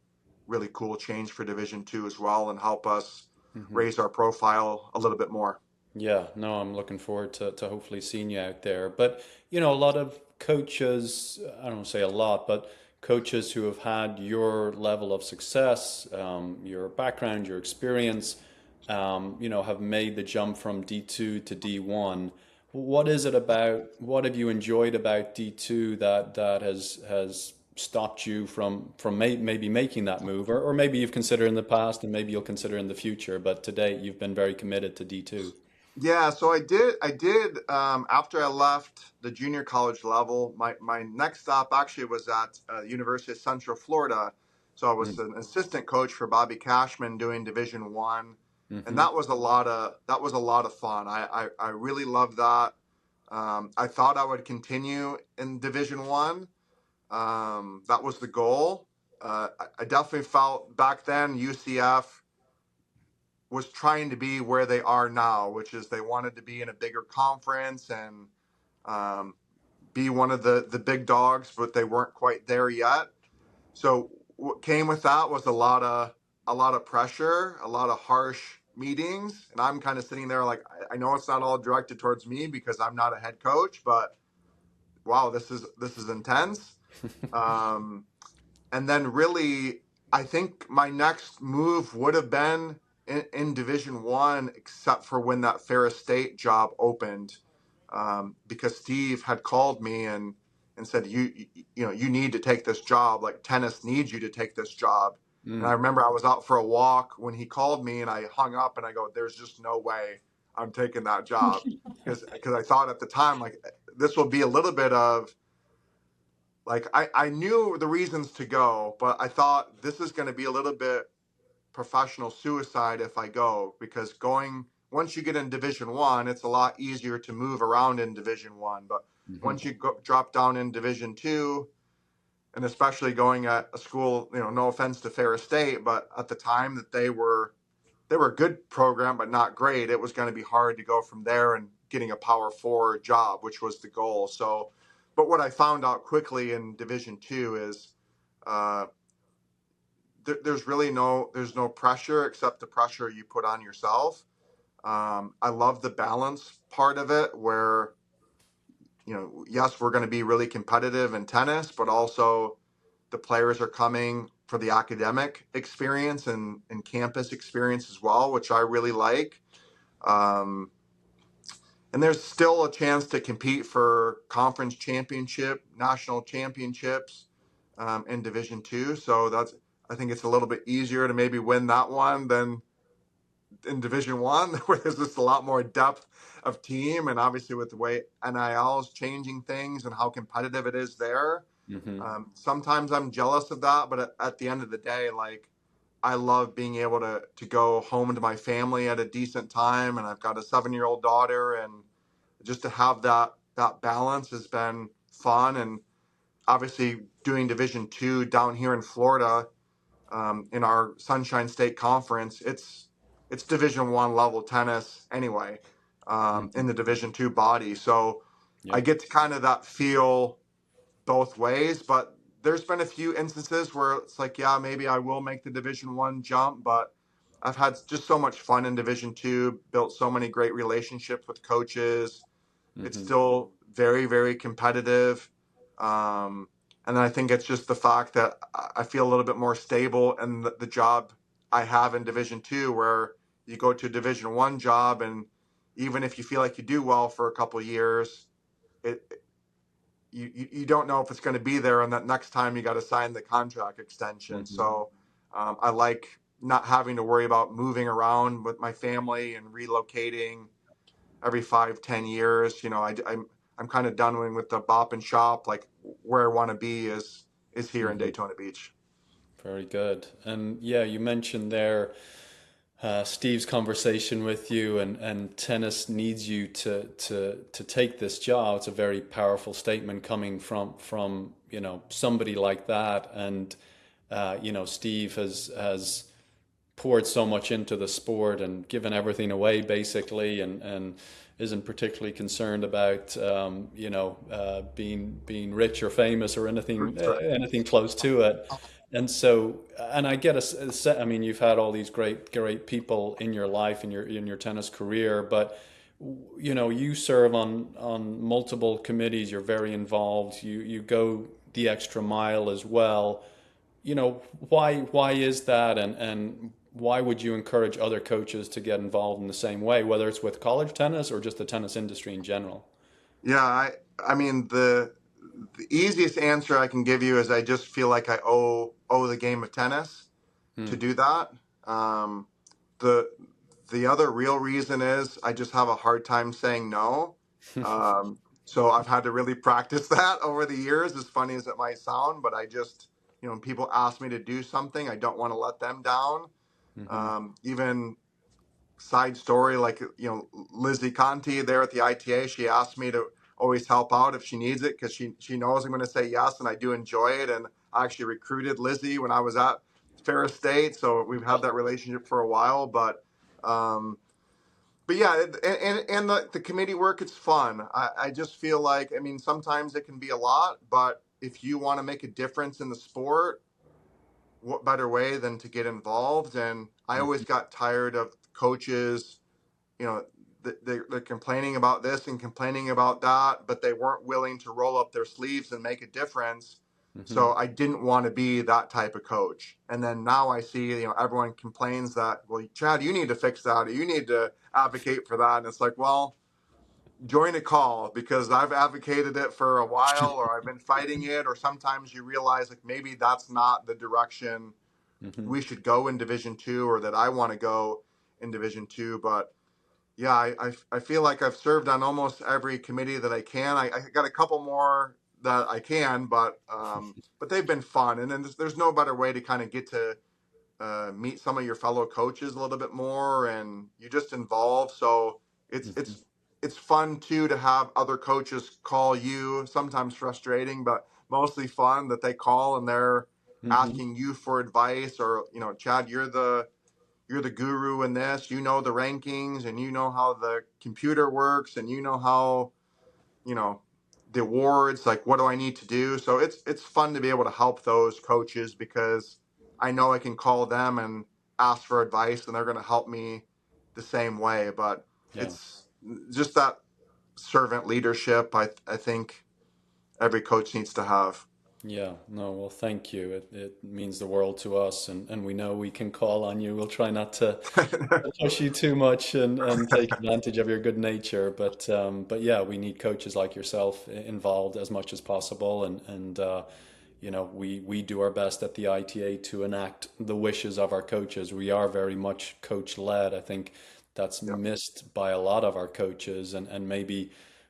cool change for Division II as well, and help us Hmm. raise our profile a little bit more. Yeah, no, I'm looking forward to hopefully seeing you out there. But, a lot of coaches, I don't say a lot, but coaches who have had your level of success, your background, your experience, have made the jump from D2 to D1. What is it about, what have you enjoyed about D2 that has stopped you from maybe making that move? Or maybe you've considered in the past and maybe you'll consider in the future, but to date you've been very committed to D2. Yeah, so I did after I left the junior college level. My next stop actually was at University of Central Florida. So I was an assistant coach for Bobby Cashman doing Division I, and Mm-hmm. that was a lot of fun. I really loved that. I thought I would continue in Division I. That was the goal. I definitely felt back then UCF was trying to be where they are now, which is they wanted to be in a bigger conference and um, be one of the big dogs, but they weren't quite there yet. So what came with that was a lot of pressure, a lot of harsh meetings, and I'm kind of sitting there like I know it's not all directed towards me because I'm not a head coach, but wow, this is intense. Um, and then really, I think my next move would have been in Division I, except for when that Ferris State job opened, because Steve had called me and said you need to take this job. Like tennis needs you to take this job. And I Mm. remember I was out for a walk when he called me, and I hung up and I go, "There's just no way I'm taking that job," because I thought at the time like this will be a little bit of like I knew the reasons to go, but I thought this is going to be a little bit professional suicide if I go, because going once you get in Division I, it's a lot easier to move around in Division I. But Hmm. once you drop down in Division II, and especially going at a school, no offense to Ferris State, but at the time that they were a good program, but not great. It was going to be hard to go from there and getting a Power 4 job, which was the goal. So, but what I found out quickly in Division II is uh, there's no pressure except the pressure you put on yourself. I love the balance part of it, where yes, we're going to be really competitive in tennis, but also the players are coming for the academic experience and campus experience as well, which I really like. Um, and there's still a chance to compete for conference championship, national championships in Division II. So I think it's a little bit easier to maybe win that one than in Division I, where there's just a lot more depth of team, and obviously with the way NIL is changing things and how competitive it is there. Hmm. Sometimes I'm jealous of that, but at the end of the day, like I love being able to go home to my family at a decent time, and I've got a 7-year-old daughter, and just to have that balance has been fun. And obviously doing Division II down here in Florida, in our Sunshine State Conference, it's Division I level tennis anyway, Hmm. in the Division II body. So I Yeah. get to kind of that feel both ways. But there's been a few instances where it's like, yeah, maybe I will make the Division I jump, but I've had just so much fun in Division II, built so many great relationships with coaches. It's Hmm. still very, very competitive. Um, and then I think it's just the fact that I feel a little bit more stable in the job I have in Division II, where you go to a Division I job, and even if you feel like you do well for a couple of years, it you don't know if it's going to be there, and that next time you got to sign the contract extension. Hmm. So I like not having to worry about moving around with my family and relocating every 5-10 years. I'm kind of done with the bop and shop. Like where I want to be is here in Hmm. Daytona Beach. Very good. And yeah, you mentioned there Steve's conversation with you, and tennis needs you to take this job. It's a very powerful statement coming from somebody like that. And Steve has poured so much into the sport and given everything away basically, and isn't particularly concerned about being rich or famous or anything close to it. And so, and I get I mean, you've had all these great people in your life, in your tennis career, but you serve on multiple committees. You're very involved. You go the extra mile as well. Why is that, and why would you encourage other coaches to get involved in the same way, whether it's with college tennis or just the tennis industry in general? Yeah, I mean the easiest answer I can give you is I just feel like I owe the game of tennis to Hmm. do that. Um, the the other real reason is I just have a hard time saying no. So I've had to really practice that over the years, as funny as it might sound, but I just, when people ask me to do something, I don't want to let them down. Hmm. Even side story, like, Lizzie Conti there at the ITA, she asked me to always help out if she needs it because she knows I'm going to say yes, and I do enjoy it. And I actually recruited Lizzie when I was at Ferris State, so we've had that relationship for a while. Um, but yeah, and the committee work, it's fun. I just feel like, I mean, sometimes it can be a lot, but if you want to make a difference in the sport, what better way than to get involved? And I always got tired of coaches, you know, they're complaining about this and complaining about that, but they weren't willing to roll up their sleeves and make a difference. Hmm. So I didn't want to be that type of coach. And then now I see, everyone complains that, well, Chad, you need to fix that, or you need to advocate for that. And it's like, well, join a call, because I've advocated it for a while, or I've been fighting it, or sometimes you realize like maybe that's not the direction Hmm. we should go in Division 2, or that I want to go in Division 2. But yeah, I feel like I've served on almost every committee that I can. I got a couple more that I can, but they've been fun. And then there's no better way to kind of get to meet some of your fellow coaches a little bit more, and you just involve. So it's Hmm. it's it's fun too to have other coaches call you. Sometimes frustrating, but mostly fun that they call and they're Hmm. asking you for advice, or, Chad, you're the guru in this. You know the rankings, and you know how the computer works, and you know how, you know the awards. Like, what do I need to do? So it's fun to be able to help those coaches, because I know I can call them and ask for advice, and they're going to help me the same way. But Yeah. it's just that servant leadership. I think every coach needs to have. Yeah, no, well, thank you. It means the world to us, and we know we can call on you. We'll try not to push you too much and take advantage of your good nature, but yeah, we need coaches like yourself involved as much as possible, and we do our best at the ITA to enact the wishes of our coaches. We are very much coach led. I think that's Yeah. missed by a lot of our coaches, and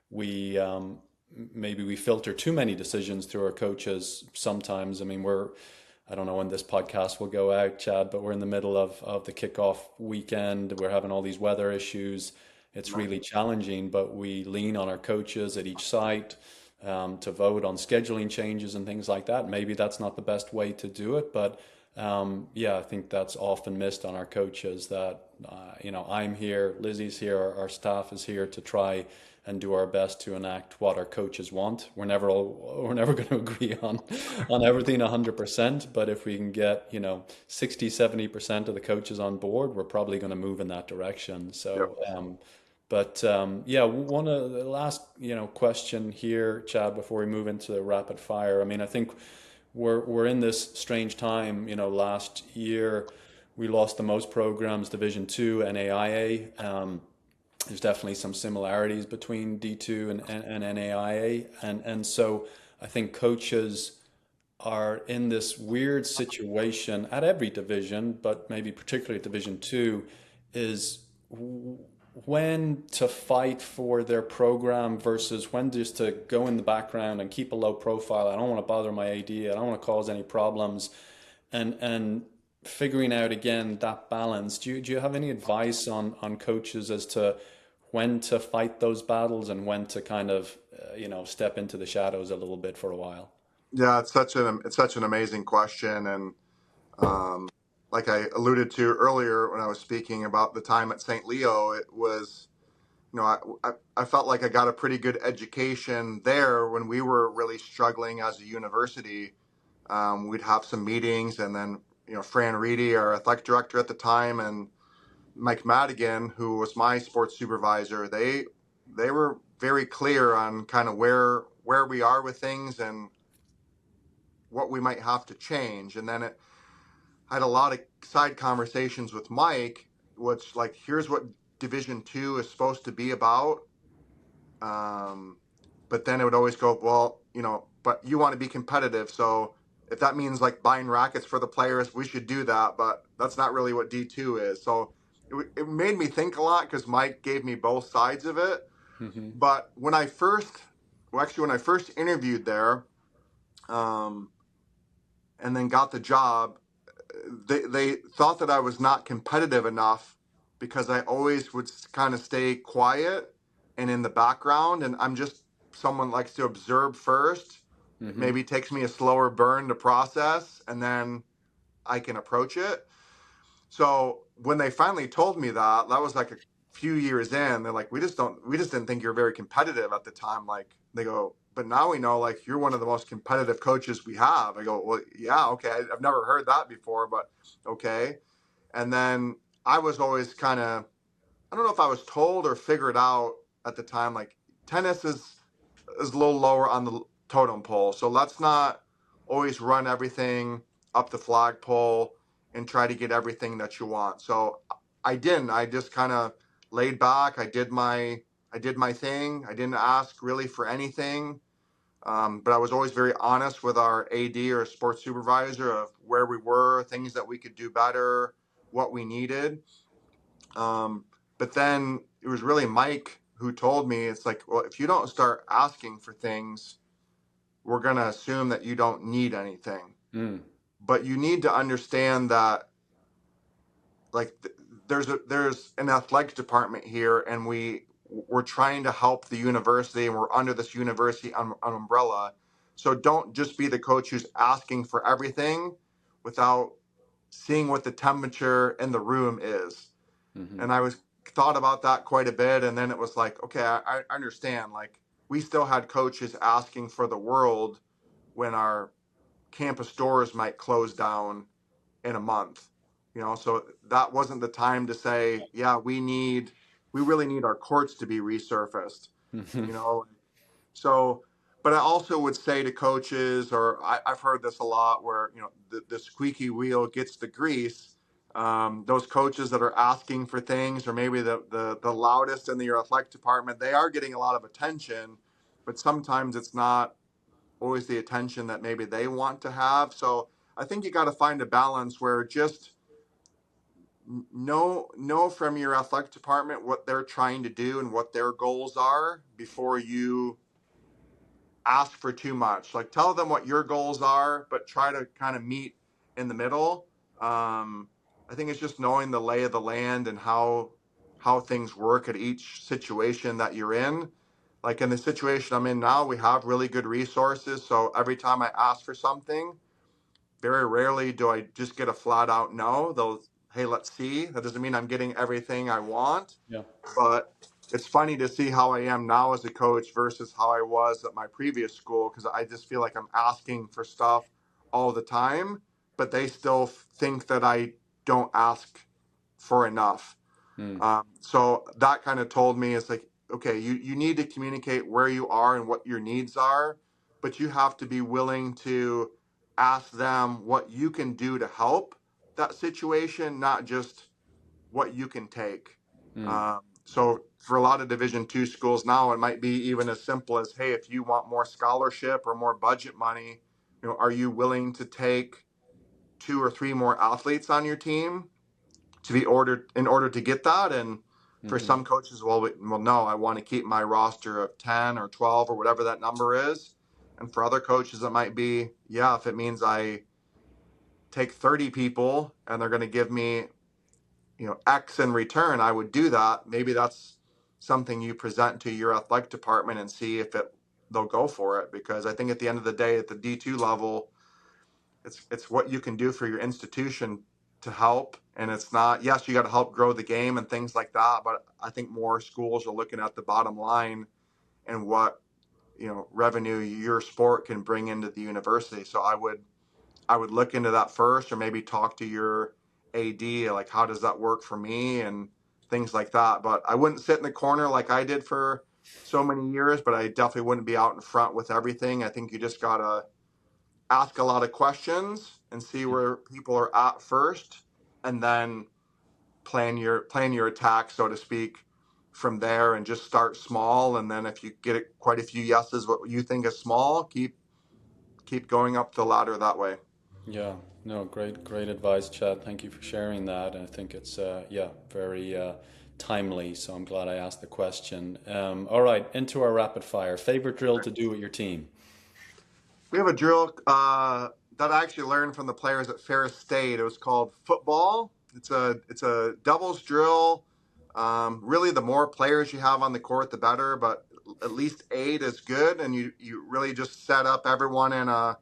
we maybe we filter too many decisions through our coaches sometimes. I mean, I don't know when this podcast will go out, Chad, but we're in the middle of the kickoff weekend. We're having all these weather issues. It's Nice. really challenging, but we lean on our coaches at each site to vote on scheduling changes and things like that. Maybe that's not the best way to do it, but yeah, I think that's often missed on our coaches that, I'm here, Lizzie's here, our staff is here to try and do our best to enact what our coaches want. We're never going to agree on everything 100%, but if we can get, 60, 70% of the coaches on board, we're probably going to move in that direction. Yep. So, but yeah, one of the last, question here, Chad, before we move into the rapid fire. I mean, I think we're in this strange time. Last year we lost the most programs, Division 2 and AIA. There's definitely some similarities between D2 and NAIA. And so I think coaches are in this weird situation at every division, but maybe particularly at Division 2, is when to fight for their program versus when just to go in the background and keep a low profile. I don't want to bother my AD. I don't want to cause any problems. And figuring out again that balance. Do you have any advice on coaches as to when to fight those battles and when to kind of step into the shadows a little bit for a while? Yeah, it's such an amazing question, and um, like I alluded to earlier when I was speaking about the time at St. Leo, it was, you know, I felt like I got a pretty good education there when we were really struggling as a university. We'd have some meetings, and then Fran Reedy, our athletic director at the time, and Mike Madigan, who was my sports supervisor, they were very clear on kind of where we are with things and what we might have to change. And then I had a lot of side conversations with Mike, which like, here's what Division II is supposed to be about. Um, but then it would always go, well, but you want to be competitive. So if that means like buying rackets for the players, we should do that. But that's not really what D2 is. So it made me think a lot because Mike gave me both sides of it. Hmm. But when I first interviewed there, um, and then got the job, they thought that I was not competitive enough because I always would kind of stay quiet and in the background, and I'm just someone likes to observe first. It Hmm. maybe takes me a slower burn to process, and then I can approach it. So when they finally told me that, that was like a few years in. They're like, we just didn't think you're very competitive at the time. Like they go, but now we know like you're one of the most competitive coaches we have. I go, well, yeah, okay. I've never heard that before, but okay. And then I was always kind of, I don't know if I was told or figured out at the time, like tennis is a little lower on the totem pole. So let's not always run everything up the flagpole and try to get everything that you want. So I didn't. I just kind of laid back. I did my thing. I didn't ask really for anything. But I was always very honest with our AD or sports supervisor of where we were, things that we could do better, what we needed. Um, but then it was really Mike who told me, it's like, well, if you don't start asking for things, we're going to assume that you don't need anything. Mm. But you need to understand that, like, there's an athletic department here, and we're trying to help the university, and we're under this university umbrella. So don't just be the coach who's asking for everything without seeing what the temperature in the room is. Hmm. And I was thought about that quite a bit, and then it was like, okay, I understand. Like we still had coaches asking for the world when our campus doors might close down in a month, so that wasn't the time to say, yeah, we really need our courts to be resurfaced, Hmm. you know so, but I also would say to coaches, or I've heard this a lot, where the squeaky wheel gets the grease. Those coaches that are asking for things, or maybe the loudest in your athletic department, they are getting a lot of attention, but sometimes it's not always the attention that maybe they want to have. So I think you got to find a balance where just know from your athletic department what they're trying to do and what their goals are before you ask for too much. Like tell them what your goals are, but try to kind of meet in the middle. I think it's just knowing the lay of the land and how things work at each situation that you're in. Like in the situation I'm in now, we have really good resources. So every time I ask for something, very rarely do I just get a flat out no. They'll, hey, let's see. That doesn't mean I'm getting everything I want, Yeah. but it's funny to see how I am now as a coach versus how I was at my previous school, because I just feel like I'm asking for stuff all the time, but they still think that I don't ask for enough. Mm. So that kind of told me, it's like, okay, you need to communicate where you are and what your needs are, but you have to be willing to ask them what you can do to help that situation, not just what you can take. Mm. So for a lot of Division II schools now, it might be even as simple as, hey, if you want more scholarship or more budget money, are you willing to take two or three more athletes on your team to be ordered in order to get that? And for Hmm. some coaches, well, no, I want to keep my roster of 10 or 12 or whatever that number is. And for other coaches, it might be, yeah, if it means I take 30 people and they're going to give me, X in return, I would do that. Maybe that's something you present to your athletic department and see if it they'll go for it, because I think at the end of the day, at the D2 level, it's what you can do for your institution to help. And it's not, yes, you got to help grow the game and things like that, but I think more schools are looking at the bottom line and what, revenue your sport can bring into the university. So I would look into that first, or maybe talk to your AD, like, how does that work for me and things like that. But I wouldn't sit in the corner like I did for so many years, but I definitely wouldn't be out in front with everything. I think you just gotta ask a lot of questions and see where people are at first, and then plan your attack, so to speak, from there, and just start small. And then if you get quite a few yeses, what you think is small, keep going up the ladder that way. Yeah, no, great advice, Chad. Thank you for sharing that. I think it's yeah, very timely. So I'm glad I asked the question. All right, into our rapid fire. Favorite drill to do with your team? We have a drill that I actually learned from the players at Ferris State. It was called football. It's a doubles drill. Really, the more players you have on the court, the better. But at least 8 is good, and you really just set up everyone in a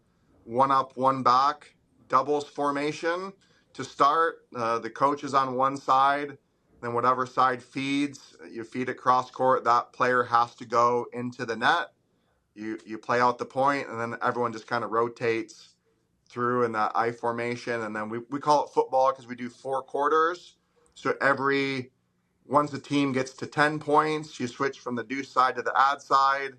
one up, one back doubles formation to start. The coach is on one side, then whatever side feeds, you feed it cross court. That player has to go into the net. You play out the point, and then everyone just kind of rotates through in that I formation. And then we call it football because we do 4 quarters. So once the team gets to 10 points, you switch from the do side to the ad side.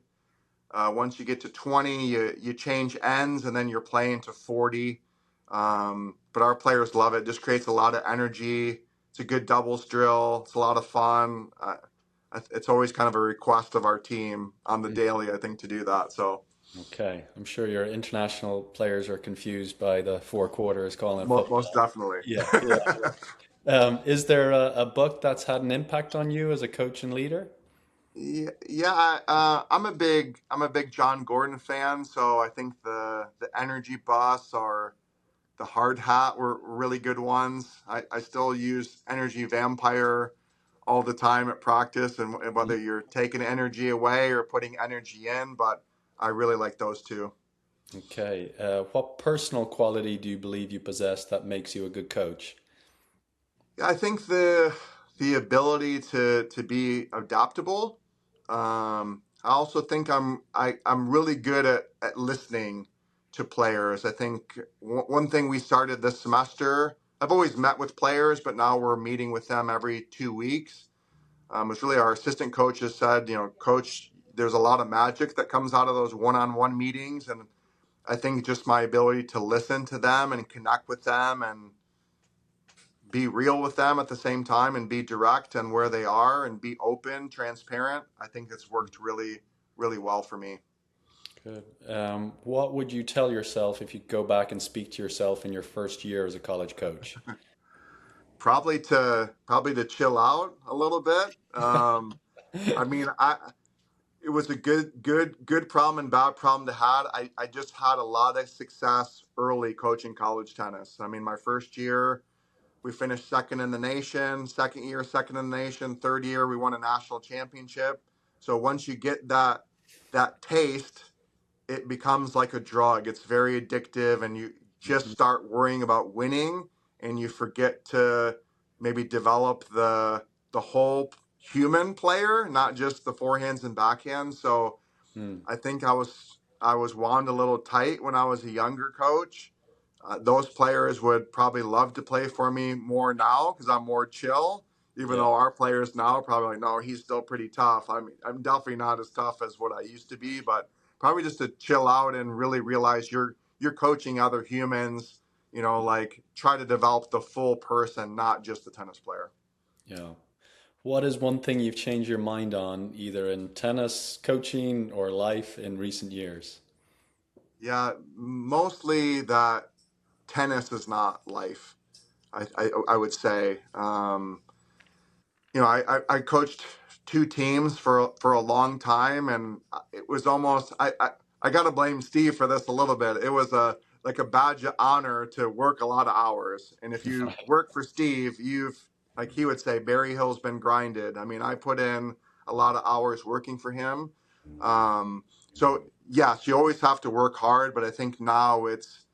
Once you get to 20, you change ends, and then you're playing to 40. But our players love it. It just creates a lot of energy. It's a good doubles drill. It's a lot of fun. It's always kind of a request of our team on the daily, I think, to do that. So Okay, I'm sure your international players are confused by the 4 quarters calling it most football. definitely. Yeah, yeah. Is there a book that's had an impact on you as a coach and leader? Yeah, yeah. I'm a big John Gordon fan. So I think the Energy Bus or the Hard Hat were really good ones. I still use Energy Vampire all the time at practice, and whether you're taking energy away or putting energy in, but I really like those two. Okay. What personal quality do you believe you possess that makes you a good coach? Yeah, I think the ability to be adaptable. I also think I'm really good at listening to players. I think one thing we started this semester. I've always met with players, but now we're meeting with them every 2 weeks. It's really our assistant coach has said, coach, there's a lot of magic that comes out of those one-on-one meetings, and I think just my ability to listen to them and connect with them and be real with them at the same time and be direct and where they are and be open, transparent. I think it's worked really, really well for me. Good. What would you tell yourself if you go back and speak to yourself in your first year as a college coach? Probably to chill out a little bit. I mean, it was a good problem and bad problem to have. I just had a lot of success early coaching college tennis. I mean, my first year we finished second in the nation. Second year, second in the nation. Third year, we won a national championship. So once you get that taste, it becomes like a drug. It's very addictive, and you just Mhm. start worrying about winning, and you forget to maybe develop the whole human player, not just the forehands and backhands. So Hmm. I think I was wound a little tight when I was a younger coach. Those players would probably love to play for me more now because I'm more chill. Even Yeah. though our players now are probably like, no, he's still pretty tough. I'm definitely not as tough as what I used to be, but probably just to chill out and really realize you're coaching other humans. Like, try to develop the full person, not just the tennis player. Yeah. What is one thing you've changed your mind on, either in tennis, coaching, or life in recent years? Yeah, mostly that tennis is not life. I would say. I coached 2 teams for a long time, and it was almost I got to blame Steve for this a little bit. It was like a badge of honor to work a lot of hours, and if you work for Steve, you've, like he would say, Berryhill's been grinded. I mean, I put in a lot of hours working for him. Um, So yes, you always have to work hard, but I think now it's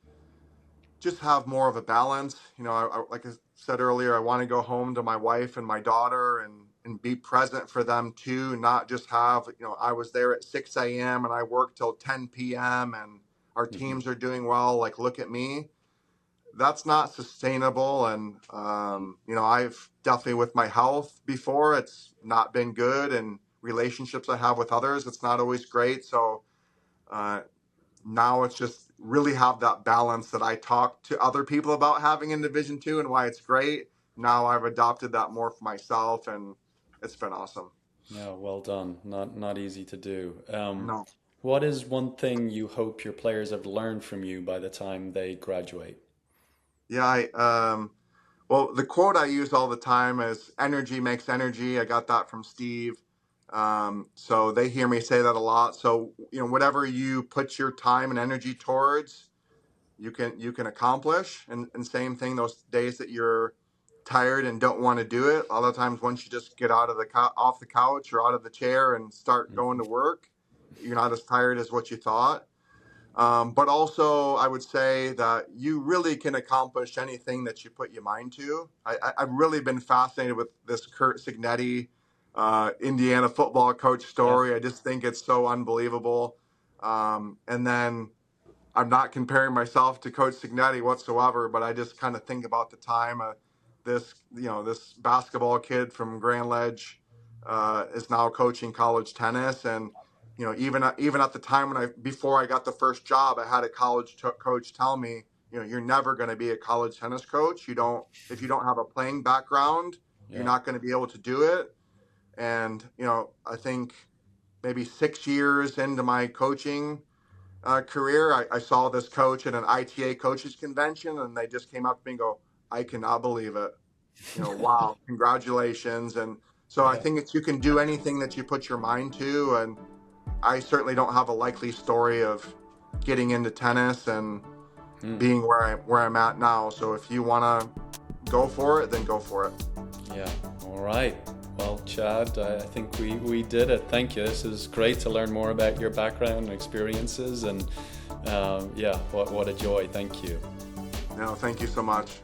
just have more of a balance. Like I said earlier, I want to go home to my wife and my daughter and be present for them too, not just have, I was there at 6 a.m. and I worked till 10 p.m. and our Hmm. teams are doing well. Like, look at me. That's not sustainable. And, I've definitely with my health before, it's not been good. And relationships I have with others, it's not always great. So, uh, now it's just really have that balance that I talk to other people about having in Division Two and why it's great. Now I've adopted that more for myself, and it's been awesome. Yeah, well done. Not easy to do. No, What is one thing you hope your players have learned from you by the time they graduate? yeah, well, the quote I use all the time is "energy makes energy." I got that from Steve. So they hear me say that a lot. So whatever you put your time and energy towards, you can accomplish. And same thing, those days that you're tired and don't want to do it, a lot of times once you just get out of off the couch or out of the chair and start going to work, you're not as tired as what you thought. But also I would say that you really can accomplish anything that you put your mind to. I've really been fascinated with this Kurt Signetti, Indiana football coach Yeah. story. I just think it's so unbelievable. And then I'm not comparing myself to Coach Signetti whatsoever, but I just kind of think about the time this basketball kid from Grand Ledge is now coaching college tennis, and even at the time before I got the first job, I had a coach tell me, you're never going to be a college tennis coach. You don't If you don't have a playing background, you're Yeah. not going to be able to do it. And I think maybe 6 years into my coaching career, I saw this coach at an ITA coaches convention, and they just came up to me and go, "I cannot believe it. Wow, congratulations!" And so I Yeah. think you can do anything that you put your mind to. And I certainly don't have a likely story of getting into tennis and Hmm. being where I'm at now. So if you want to go for it, then go for it. Yeah. All right. Well, Chad, I think we did it. Thank you. This is great to learn more about your background and experiences. And yeah, what a joy. Thank you. No, thank you so much.